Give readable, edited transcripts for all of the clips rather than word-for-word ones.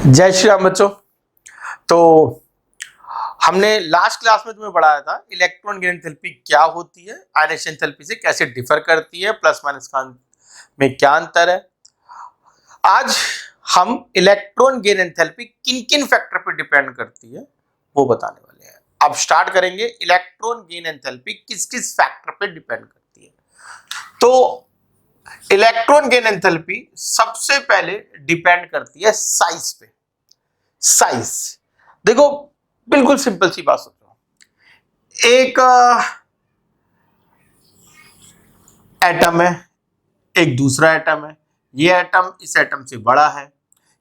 जय श्री राम बच्चों। तो हमने लास्ट क्लास में तुम्हें पढ़ाया था इलेक्ट्रॉन गेन एंथैल्पी क्या होती है, आयनाइजेशन एंथैल्पी से कैसे डिफर करती है, प्लस माइनस का में क्या अंतर है। आज हम इलेक्ट्रॉन गेन एंथैल्पी किन किन फैक्टर पर डिपेंड करती है वो बताने वाले हैं। अब स्टार्ट करेंगे, इलेक्ट्रॉन गेन एंथैल्पी किस किस फैक्टर पर डिपेंड करती है। तो इलेक्ट्रॉन गेन एंथैल्पी सबसे पहले डिपेंड करती है साइज पे। साइज देखो, बिल्कुल सिंपल सी बात सोचो, एक एटम है, एक दूसरा एटम है, ये एटम इस एटम से बड़ा है,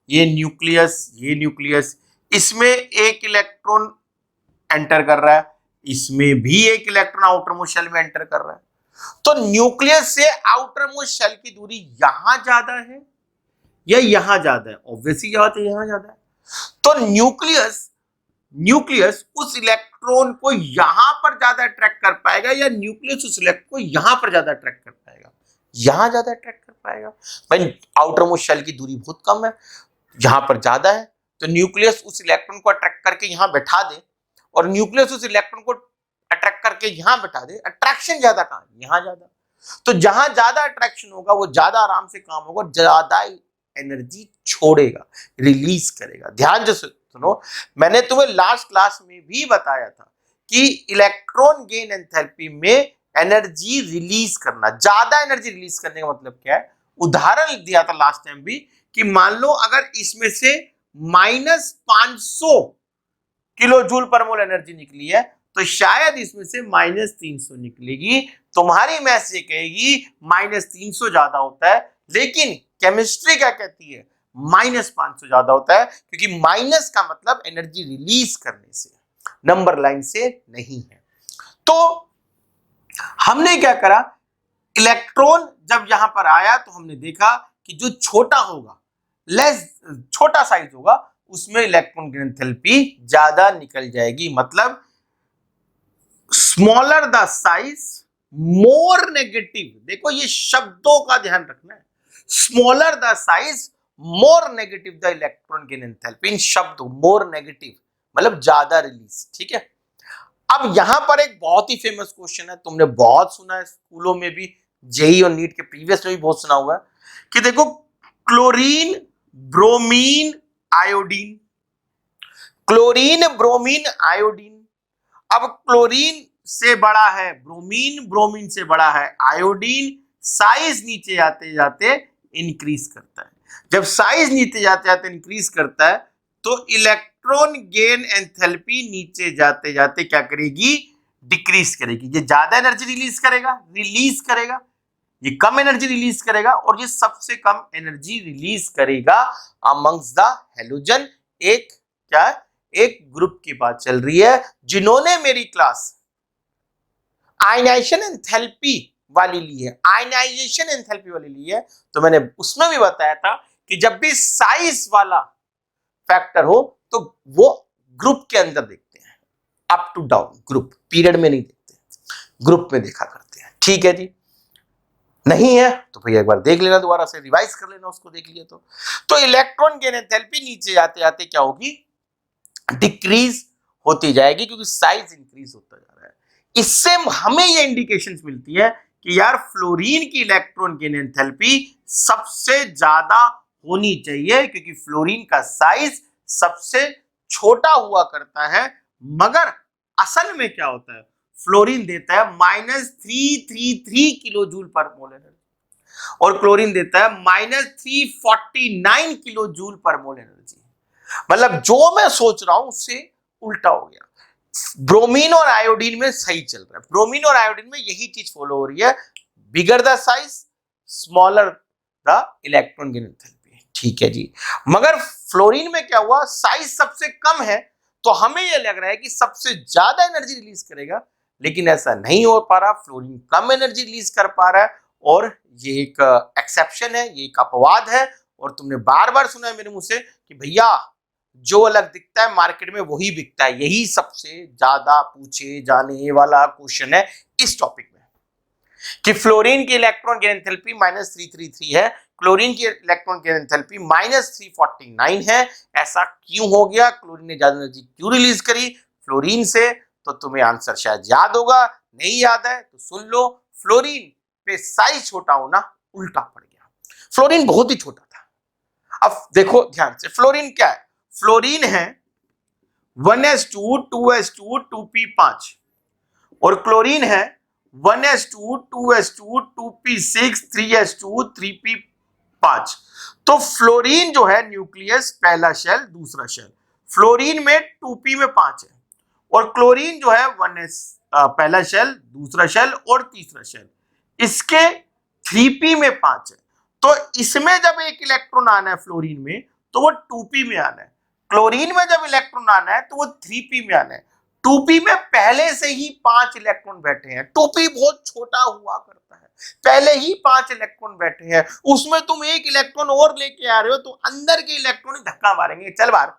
ये न्यूक्लियस, इसमें एक इलेक्ट्रॉन एंटर कर रहा है, इसमें भी एक इलेक्ट्रॉन आउटर मोस्ट शेल में एंटर कर रहा है। तो न्यूक्लियस से आउटर मोस्ट शेल की दूरी यहां ज्यादा है या यहां ज्यादा है? ऑब्वियसली बात है, यहां ज्यादा है। तो न्यूक्लियस उस इलेक्ट्रॉन को यहां पर ज्यादा अट्रैक्ट कर पाएगा या न्यूक्लियस उस इलेक्ट्रॉन को यहां पर ज्यादा अट्रैक्ट कर पाएगा? यहां ज्यादा अट्रैक्ट कर पाएगा। भाई आउटर मोस्ट शेल की दूरी बहुत कम है, यहां पर ज्यादा है, तो न्यूक्लियस उस इलेक्ट्रॉन को अट्रैक्ट करके यहां बैठा दे और न्यूक्लियस उस इलेक्ट्रॉन को अट्रैक्ट करके यहां बैठा दे। अट्रैक्शन ज्यादा कहां? यहां ज्यादा। तो जहां ज्यादा अट्रैक्शन होगा वो ज्यादा आराम से काम होगा, ज्यादा एनर्जी छोड़ेगा, रिलीज करेगा। ध्यान से सुनो, मैंने तुम्हें लास्ट क्लास में भी बताया था कि इलेक्ट्रॉन गेन एंथैल्पी में एनर्जी रिलीज करना, ज्यादा एनर्जी रिलीज करने का मतलब क्या है। उदाहरण दिया था लास्ट टाइम भी कि मान लो अगर इसमें से -500 किलो जूल पर मोल एनर्जी निकली है तो शायद इसमें से -300 निकलेगी। तुम्हारी मैथ्स ये कहेगी -300 ज्यादा होता है, लेकिन केमिस्ट्री क्या कहती है? -500 ज्यादा होता है, क्योंकि माइनस का मतलब एनर्जी रिलीज करने से, नंबर लाइन से नहीं है। तो हमने क्या करा, इलेक्ट्रॉन जब यहां पर आया तो हमने देखा कि जो छोटा होगा, छोटा साइज होगा, उसमें इलेक्ट्रॉन गेन एंथैल्पी ज्यादा निकल जाएगी। मतलब smaller the size more negative. देखो ये शब्दों का ध्यान रखना है, smaller the size more negative the electron gain enthalpy. इन शब्दों मोर नेगेटिव मतलब ज्यादा रिलीज। ठीक है, अब यहां पर एक बहुत ही फेमस क्वेश्चन है, तुमने बहुत सुना है स्कूलों में भी, जेई और नीट के प्रीवियस में भी बहुत सुना हुआ है कि देखो chlorine bromine iodine, chlorine bromine iodine. अब क्लोरीन से बड़ा है ब्रोमीन, ब्रोमीन से बड़ा है आयोडीन, साइज नीचे जाते जाते इंक्रीज करता है। जब साइज नीचे जाते जाते इंक्रीज करता है तो इलेक्ट्रॉन गेन एंथैल्पी नीचे जाते जाते क्या करेगी? डिक्रीज करेगी। ये ज्यादा एनर्जी रिलीज करेगा, ये कम एनर्जी रिलीज करेगा, और ये सबसे कम एनर्जी रिलीज करेगा अमंग्स द हैलोजन। एक क्या है? एक ग्रुप की बात चल रही है। जिन्होंने मेरी क्लास आयनाइजेशन एंथैल्पी वाली ली है, आयनाइजेशन एंथैल्पी वाली ली है, तो मैंने उसमें भी बताया था कि जब भी साइज वाला फैक्टर हो तो वो ग्रुप के अंदर देखते हैं, up to down group, period में नहीं देखते, ग्रुप में देखा करते हैं। ठीक है जी, नहीं है तो भैया एक बार देख लेना, दोबारा से रिवाइज कर लेना, उसको देख लिया तो इलेक्ट्रॉन गेन एंथैल्पी नीचे जाते जाते क्या होगी? डिक्रीज होती जाएगी, क्योंकि साइज इंक्रीज होता जा रहा है। इससे हमें ये इंडिकेशंस मिलती है कि यार फ्लोरीन की इलेक्ट्रॉन गेन एंथैल्पी सबसे ज्यादा होनी चाहिए, क्योंकि फ्लोरीन का साइज सबसे छोटा हुआ करता है। मगर असल में क्या होता है? फ्लोरीन देता है -333 किलो जूल पर मोल एनर्जी और क्लोरीन देता है -349 किलो जूल पर मोल एनर्जी। मतलब जो मैं सोच रहा हूं उससे उल्टा हो गया। ब्रोमीन और आयोडीन में सही चल रहा है, ब्रोमीन और आयोडीन में यही चीज फॉलो हो रही है, bigger the size smaller the electron gain enthalpy. ठीक है जी, मगर फ्लोरीन में क्या हुआ? साइज सबसे कम है तो हमें यह लग रहा है कि सबसे ज्यादा एनर्जी रिलीज करेगा, लेकिन ऐसा नहीं हो पा रहा। फ्लोरीन कम एनर्जी रिलीज कर पा रहा है, और ये एक एक्सेप्शन है, ये एक अपवाद है। और तुमने बार बार सुना है मेरे मुंह से कि भैया जो अलग दिखता है मार्केट में वही बिकता है। यही सबसे ज्यादा पूछे जाने वाला क्वेश्चन है इस टॉपिक में। कि फ्लोरीन की इलेक्ट्रॉन गेन एंथैल्पी -333 है, क्लोरीन की इलेक्ट्रॉन गेन एंथैल्पी -349 है। ऐसा क्यों हो गया? क्लोरीन ने ज्यादा एनर्जी क्यों रिलीज करी फ्लोरीन से? तो तुम्हें आंसर शायद याद होगा, नहीं याद है तो सुन लो। फ्लोरीन पे साइज छोटा होना उल्टा पड़ गया, फ्लोरीन बहुत ही छोटा था। अब देखो ध्यान से, फ्लोरीन क्या है? फ्लोरीन है 1s2 2s2 2p5 और क्लोरीन है 1s2 2s2 2p6 3s2 3p5। तो फ्लोरीन जो है न्यूक्लियस पहला शेल दूसरा शेल, फ्लोरीन में 2p में 5 है और क्लोरीन जो है 1s पहला शेल दूसरा शेल और तीसरा शेल, इसके 3p में 5 है। तो इसमें जब एक इलेक्ट्रॉन आना है फ्लोरीन में तो वो 2p में आना है, क्लोरीन में जब इलेक्ट्रॉन आना है तो वो 3p में आना है। 2p में पहले से ही 5 इलेक्ट्रॉन बैठे हैं, 2p बहुत छोटा हुआ करता है, पहले ही 5 इलेक्ट्रॉन बैठे हैं, उसमें तुम एक इलेक्ट्रॉन और लेके आ रहे हो तो अंदर के इलेक्ट्रॉन ही धक्का मारेंगे, चल बाहर,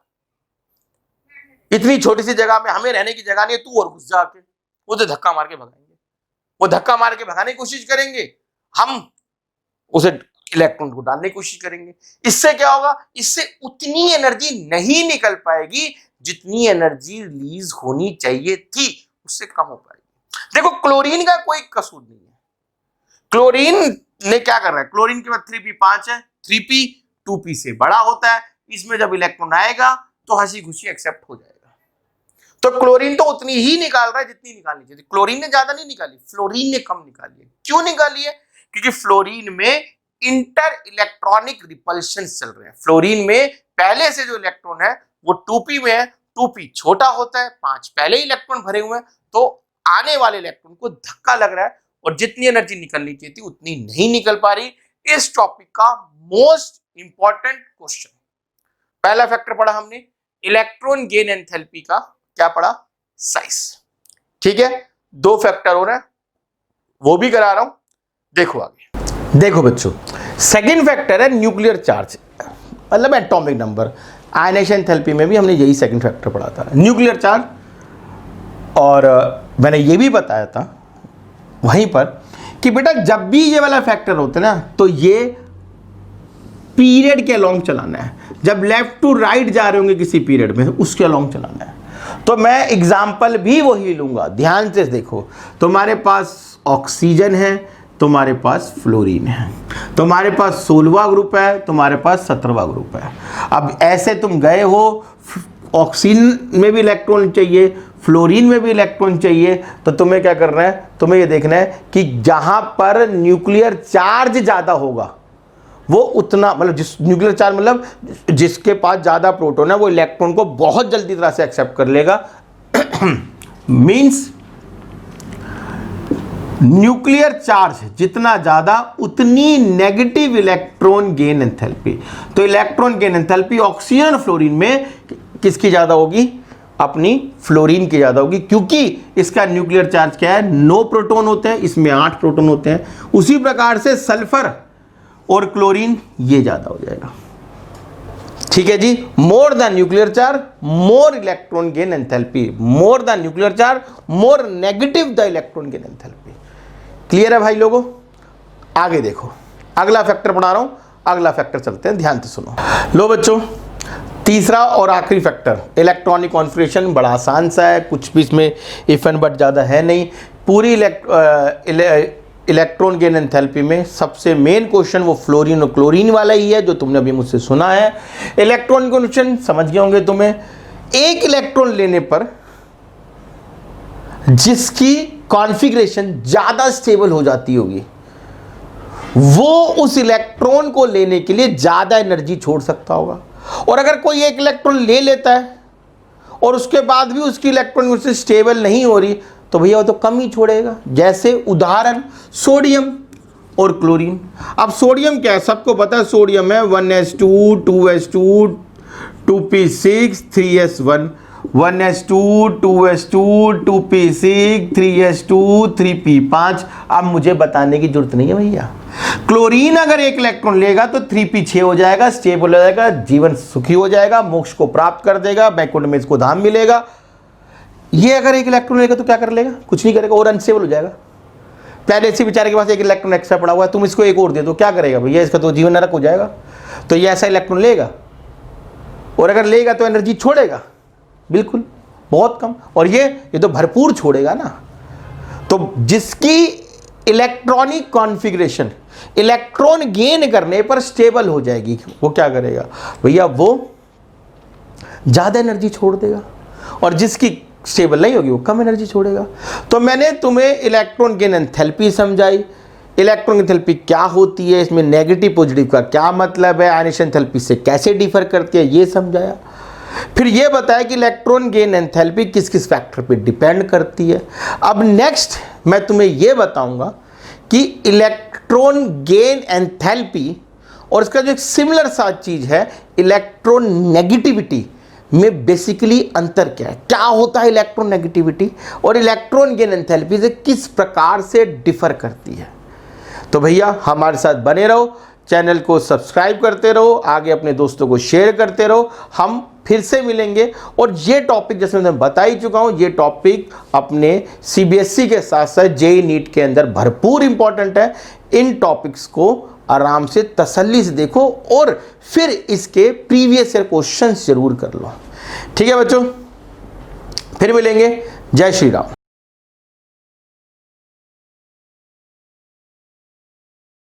इतनी छोटी सी जगह में हमें रहने की जगह नहीं है, तू और घुस जाके, वो तो धक्का मार के भगाएंगे, वो धक्का मार के भगाने की कोशिश करेंगे, हम उसे इलेक्ट्रॉन को डालने की कोशिश करेंगे। इससे क्या होगा? इससे उतनी एनर्जी नहीं निकल पाएगी जितनी एनर्जी रिलीज होनी चाहिए थी, उससे कम हो पाएगी। देखो क्लोरीन का कोई कसूर नहीं है, क्लोरीन ने क्या कर रहा है, क्लोरीन के बाद 3p5 है, 3p 2p से बड़ा होता है, इसमें जब इलेक्ट्रॉन आएगा तो हंसी खुशी एक्सेप्ट हो जाएगा। तो क्लोरीन तो उतनी ही निकाल रहा है जितनी निकालनी चाहिए। क्लोरीन ने ज्यादा नहीं निकाली, फ्लोरीन ने कम निकाली है। क्यों निकाली है? क्योंकि फ्लोरीन में इंटर इलेक्ट्रॉनिक रिपल्शन चल रहे हैं। फ्लोरीन में पहले से जो इलेक्ट्रॉन है वो 2p में है, 2p छोटा होता है, 5 पहले ही इलेक्ट्रॉन भरे हुए हैं, तो आने वाले इलेक्ट्रॉन को धक्का लग रहा है और जितनी एनर्जी निकलनी चाहिए थी उतनी नहीं निकल पा रही। इस टॉपिक का मोस्ट इंपॉर्टेंट क्वेश्चन, पहला फैक्टर पढ़ा हमने इलेक्ट्रॉन गेन एंथैल्पी का, क्या पढ़ा? साइज। ठीक है, 2 फैक्टर हो रहा है, वो भी करा रहा हूं, देखो आगे। देखो बच्चों, सेकंड फैक्टर है न्यूक्लियर चार्ज, मतलब एटॉमिक नंबर। आयनेशन एंथैल्पी में भी हमने यही सेकंड फैक्टर पढ़ा था, न्यूक्लियर चार्ज। और मैंने ये भी बताया था वहीं पर कि बेटा जब भी ये वाला फैक्टर होता है ना तो ये पीरियड के अलोंग चलाना है, जब लेफ्ट टू राइट जा रहे होंगे किसी पीरियड में उसके अलोंग चलाना है। तो मैं एग्जाम्पल भी वही लूंगा, ध्यान से देखो। तुम्हारे पास ऑक्सीजन है, तुम्हारे पास फ्लोरीन है, तुम्हारे पास 16वां ग्रुप है, तुम्हारे पास 17वां ग्रुप है। अब ऐसे तुम गए हो, ऑक्सीजन में भी इलेक्ट्रॉन चाहिए, फ्लोरीन में भी इलेक्ट्रॉन चाहिए, तो तुम्हें क्या करना है? तुम्हें ये देखना है कि जहां पर न्यूक्लियर चार्ज ज्यादा होगा वो उतना, मतलब जिस न्यूक्लियर चार्ज मतलब जिसके पास ज्यादा प्रोटॉन है वो इलेक्ट्रॉन को बहुत जल्दी तरह से एक्सेप्ट कर लेगा। मींस न्यूक्लियर चार्ज जितना ज्यादा उतनी नेगेटिव इलेक्ट्रॉन गेन एंथैल्पी। तो इलेक्ट्रॉन गेन एंथैल्पी ऑक्सीजन और फ्लोरीन में किसकी ज्यादा होगी? अपनी फ्लोरीन की ज्यादा होगी, क्योंकि इसका न्यूक्लियर चार्ज क्या है? 9 प्रोटॉन होते हैं, इसमें 8 प्रोटॉन होते हैं। उसी प्रकार से सल्फर और क्लोरीन ये ज्यादा हो जाएगा। ठीक है जी, more the nuclear charge more electron gain enthalpy, more the nuclear charge more negative the electron gain enthalpy. Clear है भाई लोगों? आगे देखो, अगला फैक्टर पढ़ा रहा हूं, अगला फैक्टर चलते हैं, ध्यान से सुनो। लो बच्चों, तीसरा और आखिरी फैक्टर इलेक्ट्रॉनिक कॉन्फिगरेशन, बड़ा आसान सा है, कुछ भी इसमें इफ एंड बट ज़्यादा है नहीं। पूरी इलेक्ट्रॉन गेन एंथैल्पी में सबसे मेन क्वेश्चन वो फ्लोरीन और क्लोरीन वाला ही है जो तुमने अभी मुझसे सुना है। इलेक्ट्रॉन कॉन्फिगरेशन समझ गए होंगे तुम्हें। एक इलेक्ट्रॉन लेने पर जिसकी कॉन्फ़िगरेशन ज़्यादा स्टेबल हो जाती होगी वो उस इलेक्ट्रॉन को लेने के लिए ज़्यादा एनर्जी छोड़ सकता होगा। और अगर कोई एक इलेक्ट्रॉन ले लेता है और उसके बाद भी उसकी इलेक्ट्रॉन उससे स्टेबल नहीं हो रही तो भैया वो तो कम ही छोड़ेगा। जैसे उदाहरण सोडियम और क्लोरीन। अब सोडियम क्या है? सबको पता है सोडियम है 1s2 2s2 2p6 3s1, 1s2 2s2 2p6 3s2 3p5। अब मुझे बताने की जरूरत नहीं है भैया। क्लोरीन अगर एक इलेक्ट्रॉन लेगा तो 3p6 हो जाएगा, स्टेबल हो जाएगा, जीवन सुखी हो जाएगा, मोक्ष को प्राप्त कर देगा, बैकुंठ में इसको धाम मिलेगा। ये अगर एक इलेक्ट्रॉन लेगा तो क्या कर लेगा? कुछ नहीं करेगा और अनस्टेबल हो जाएगा। पहले इसी बेचारे के पास एक इलेक्ट्रॉन एक्स्ट्रा पड़ा हुआ है, तुम इसको एक और दे दो, क्या करेगा भैया? इसका तो जीवन नरक हो जाएगा। तो ये ऐसा इलेक्ट्रॉन लेगा, और अगर लेगा तो एनर्जी छोड़ेगा बिल्कुल बहुत कम, और ये तो भरपूर छोड़ेगा ना। तो जिसकी इलेक्ट्रॉनिक कॉन्फ़िगरेशन इलेक्ट्रॉन गेन करने पर स्टेबल हो जाएगी, वो क्या करेगा भैया? वो ज़्यादा एनर्जी छोड़ देगा, और जिसकी स्टेबल नहीं होगी वो कम एनर्जी छोड़ेगा। तो मैंने तुम्हें इलेक्ट्रॉन गेन एंथैल्पी समझाई, इलेक्ट्रॉन एंथैल्पी क्या होती है, इसमें नेगेटिव पॉजिटिव का क्या मतलब है, आयनेशन एंथैल्पी से कैसे डिफर करती है, ये समझाया। फिर ये बताया कि इलेक्ट्रॉन गेन एंथैल्पी किस किस फैक्टर पे डिपेंड करती है। अब नेक्स्ट मैं तुम्हें ये बताऊंगा कि इलेक्ट्रॉन गेन एंथैल्पी और इसका जो एक सिमिलर सा चीज है इलेक्ट्रॉन नेगेटिविटी में बेसिकली अंतर क्या है, क्या होता है इलेक्ट्रॉन नेगेटिविटी, और इलेक्ट्रॉन गेन एंथैल्पी से किस प्रकार से डिफर करती है। तो भैया हमारे साथ बने रहो, चैनल को सब्सक्राइब करते रहो, आगे अपने दोस्तों को शेयर करते रहो। हम फिर से मिलेंगे, और ये टॉपिक जैसे मैं बता ही चुका हूँ, ये टॉपिक अपने सीबीएसई के साथ साथ जेईई नीट के अंदर भरपूर इंपॉर्टेंट है। इन टॉपिक्स को आराम से तसल्ली से देखो, और फिर इसके प्रीवियस ईयर क्वेश्चंस जरूर कर लो। ठीक है बच्चों, फिर मिलेंगे। जय श्री राम।